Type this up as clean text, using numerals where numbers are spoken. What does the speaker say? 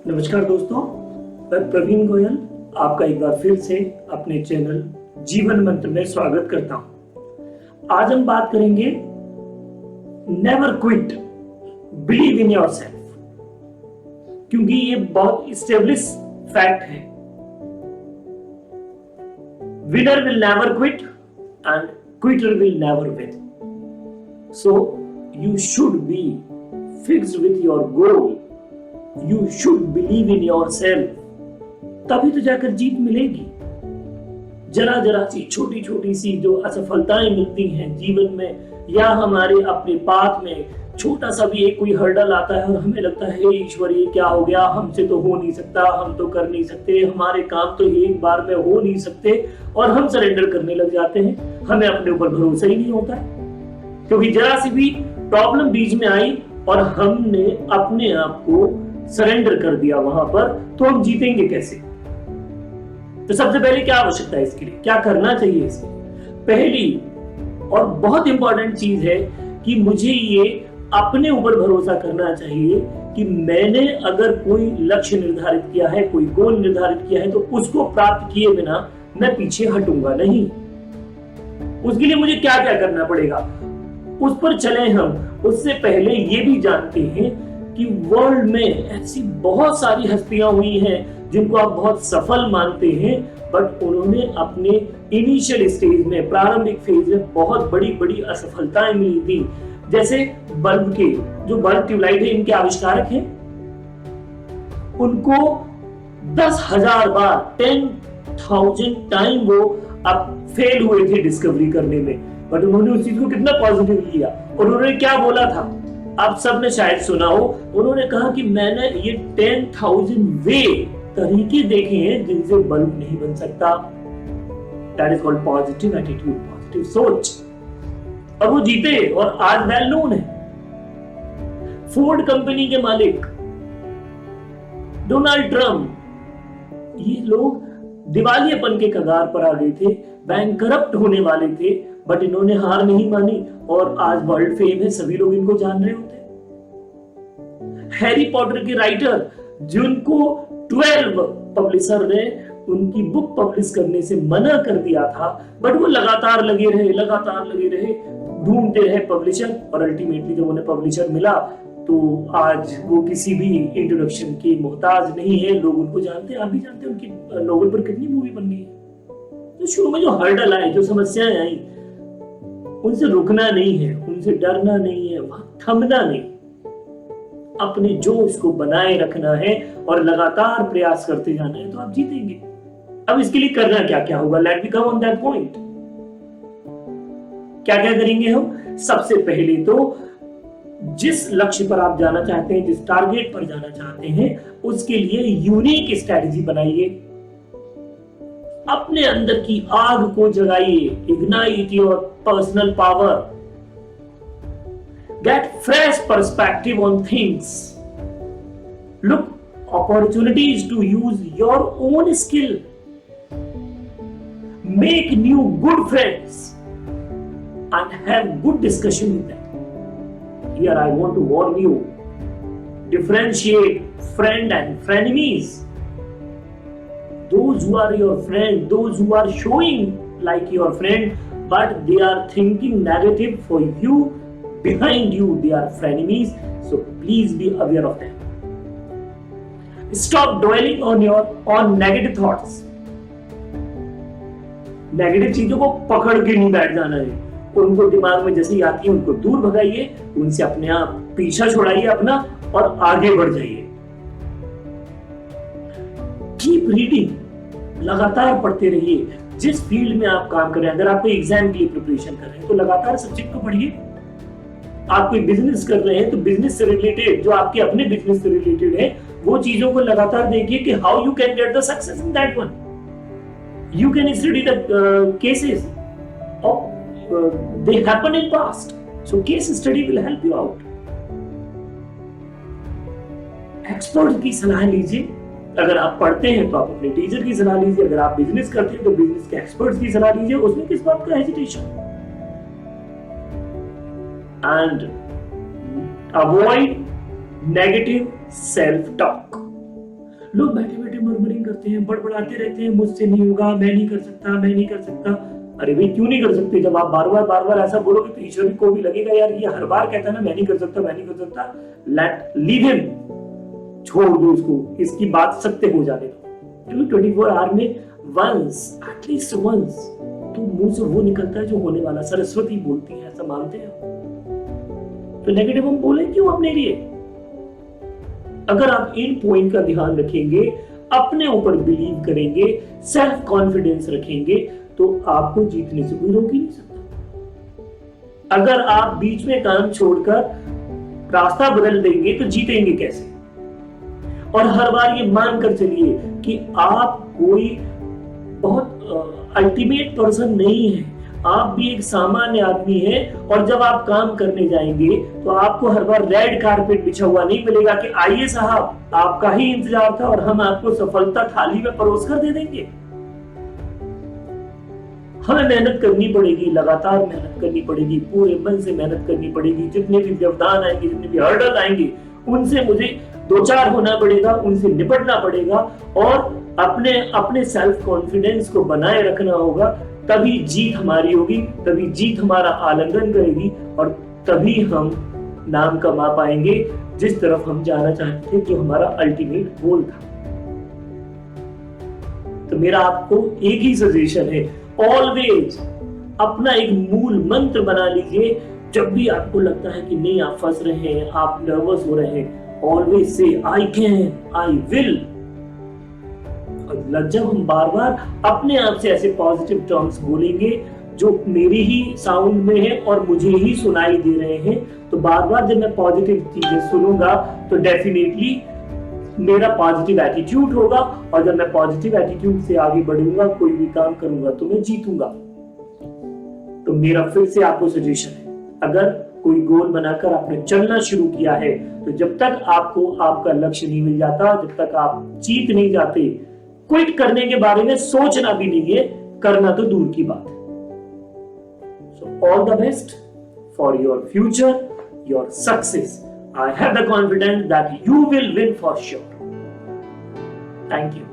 नमस्कार दोस्तों, मैं प्रवीण गोयल आपका एक बार फिर से अपने चैनल जीवन मंत्र में स्वागत करता हूं। आज हम बात करेंगे never quit, believe in yourself, क्योंकि ये बहुत एस्टेब्लिश फैक्ट है। Winner will never quit and Quetta will never win. So you should be fixed with your goal. You should believe in yourself, तभी तो जाकर जीत मिलेगी। जरा जरा सी छोटी छोटी सी जो असफलताएं मिलती हैं जीवन में, या हमारे अपने पाथ में छोटा सा भी एक कोई हर्डल आता है और हमें लगता है हे ईश्वर ये क्या हो गया, हमसे तो हो नहीं सकता, हम तो कर नहीं सकते, हमारे काम तो एक बार में हो नहीं सकते, और हम सरेंडर करने लग जाते हैं। हमें अपने ऊपर भरोसा ही नहीं होता है, क्योंकि जरा सी भी प्रॉब्लम बीच में आई और हमने अपने आप को सरेंडर कर दिया वहां पर, तो हम जीतेंगे कैसे? तो सबसे पहले क्या आवश्यकता है इसके लिए, क्या करना चाहिए इसके लिए? पहली और बहुत इंपॉर्टेंट चीज है कि मुझे ये अपने ऊपर भरोसा करना चाहिए कि मैंने अगर कोई लक्ष्य निर्धारित किया है, कोई गोल निर्धारित किया है, तो उसको प्राप्त किए बिना मैं पीछे हटूंगा नहीं। उसके लिए मुझे क्या क्या करना पड़ेगा, उस पर चले हम। उससे पहले ये भी जानते हैं कि वर्ल्ड में ऐसी बहुत सारी हस्तियां हुई हैं जिनको आप बहुत सफल मानते हैं, बट उन्होंने अपने इनिशियल स्टेज में, प्रारंभिक फेज में बहुत बड़ी बड़ी असफलताएं मिली थी। जैसे बल्ब के, जो बल्ब ट्यूबलाइट है, इनके आविष्कारक हैं, उनको 10,000 बार 10,000 टाइम वो अब फेल हुए थे डिस्कवरी करने में, बट उन्होंने उस चीज को कितना पॉजिटिव लिया। और उन्होंने क्या बोला था, आप सबने शायद सुना हो, उन्होंने कहा कि मैंने ये 10,000 वे तरीके देखे हैं जिनसे बल्ब नहीं बन सकता। That is called positive attitude, positive सोच। और वो जीते और आज वेल नोन है। फोर्ड कंपनी के मालिक डोनाल्ड ट्रंप, ये लोग दिवालियेपन के कगार पर आ गए थे, बैंकरप्ट होने वाले थे, बट इन्होंने हार नहीं मानी और आज वर्ल्ड फेम है, सभी लोग इनको जान रहे होते। हैरी पॉटर के राइटर, जिनको 12 पब्लिशर ने उनकी बुक पब्लिश करने से मना कर दिया था, बट वो लगातार लगे रहे, ढूंढते रहे पब्लिशर, और अल्टीमेटली जब उन्हें पब्लिशर मिला तो आज वो किसी भी इंट्रोडक्शन के मोहताज नहीं है, लोग उनको जानते हैं, आप भी जानते हैं, उनकी नोवेल पर कितनी मूवी बन गई। तो शुरू में जो हर्डल आए, जो समस्याएं आई, उनसे रुकना नहीं है, उनसे डरना नहीं है, वहां थमना नहीं, अपने जोश को बनाए रखना है और लगातार प्रयास करते जाना है, तो आप जीतेंगे। अब इसके लिए करना क्या क्या होगा, let me come on that point. क्या क्या करेंगे हम? सबसे पहले तो जिस लक्ष्य पर आप जाना चाहते हैं, जिस टारगेट पर जाना चाहते हैं, उसके लिए यूनिक स्ट्रेटजी बनाइए। अपने अंदर की आग को जगाइए, ignite your personal power, get fresh perspective on things, look opportunities to use your own skill, make new good friends and have good discussion with them. Here I want to warn you, differentiate friend and frenemies. Those who are your friend, those who are showing like your friend, but they are thinking negative for you, behind you they are frenemies, so please be aware of them. Stop dwelling on negative thoughts. Negative चीजों को पकड़ के नहीं बैठ जाना है, उनको दिमाग में जैसे ही आती है उनको दूर भगाइए, उनसे अपने आप पीछा छुड़ाइए अपना और आगे बढ़ जाइए। कीप रीडिंग, लगातार पढ़ते रहिए। जिस फील्ड में आप काम कर रहे हैं, अगर आप कोई एग्जाम के लिए प्रिपरेशन कर रहे हैं तो लगातार सब्जेक्ट को पढ़िए। आप कोई बिजनेस कर रहे हैं तो बिजनेस से रिलेटेड, जो आपके अपने बिजनेस से रिलेटेड है, वो चीजों को लगातार देखिए कि how you can get the success in that one. You can study the cases, they happen in past, so case study will help you out. Expert की सलाह लीजिए। अगर आप पढ़ते हैं तो आप अपने टीचर की सलाह लीजिए, अगर आप बिजनेस करते हैं तो बिजनेस के एक्सपर्ट्स की सलाह लीजिए। उसमें किस बात का hesitation? and avoid negative self talk. लोग बैठे बैठे मर्मरिंग करते हैं, बड़बड़ाते रहते हैं, मुझसे नहीं होगा, मैं नहीं कर सकता, मैं नहीं कर सकता। अरे भाई क्यों नहीं कर सकते? जब आप बार बार ऐसा बोलोगे तो ईश्वर को भी लगेगा यार ये हर बार कहता है ना मैं नहीं कर सकता, मैं नहीं कर सकता। लेट लीव हिम, छोड़ दो उसको, इसकी बात सत्य हो जाने दो। 24 आवर में वंस, एटलीस्ट वंस तो मुंह से वो निकलता है जो होने वाला। सरस्वती बोलती है, ऐसा मानते हैं? तो नेगेटिव हम बोले क्यों अपने लिए? अगर आप इन पॉइंट का ध्यान रखेंगे, अपने ऊपर बिलीव करेंगे, सेल्फ कॉन्फिडेंस रखेंगे, तो आपको जीतने से कोई रोक ही नहीं सकता। अगर आप बीच में काम छोड़कर रास्ता बदल देंगे तो जीतेंगे कैसे? और हर बार ये मानकर चलिए कि आप कोई बहुत अल्टीमेट पर्सन नहीं है, आप भी एक सामान्य आदमी हैं। और जब आप काम करने जाएंगे तो आपको हर बार रेड कारपेट बिछा हुआ नहीं मिलेगा कि आइए साहब आपका ही इंतजार था और हम आपको सफलता थाली में परोस कर दे देंगे। हमें मेहनत करनी पड़ेगी, लगातार मेहनत करनी पड़ेगी, पूरे मन से मेहनत करनी पड़ेगी। जितने भी व्यवधान आएंगे, जितने भी हर्डल आएंगे, उनसे मुझे दो चार होना पड़ेगा, उनसे निपटना पड़ेगा और अपने सेल्फ कॉन्फिडेंस को बनाए रखना होगा। तभी जीत हमारी होगी, तभी जीत हमारा आलिंगन करेगी और तभी हम नाम कमा पाएंगे जिस तरफ हम जाना चाहते थे, जो हमारा अल्टीमेट गोल था। तो मेरा आपको एक ही सजेशन है, ऑलवेज अपना एक मूल मंत्र बना लीजिए। जब भी आपको लगता है कि नहीं आप फंस रहे हैं, आप नर्वस हो रहे हैं, always say I can, I will. जब हम बार बार अपने आप से ऐसे पॉजिटिव टर्म्स बोलेंगे जो मेरी ही साउंड में है और मुझे ही सुनाई दे रहे हैं, तो बार बार जब मैं पॉजिटिव चीजें सुनूंगा तो डेफिनेटली मेरा पॉजिटिव एटीट्यूड होगा और जब मैं पॉजिटिव एटीट्यूड से आगे बढ़ूंगा, कोई भी काम करूंगा तो मैं जीतूंगा। तो मेरा फिर से आपको सजेशन है, अगर कोई गोल बनाकर आपने चलना शुरू किया है तो जब तक आपको आपका लक्ष्य नहीं मिल जाता, जब तक आप जीत नहीं जाते, क्विट करने के बारे में सोचना भी नहीं है, करना तो दूर की बात है। So all the best for your future, your success. I have the confidence that you will win for sure. Thank you.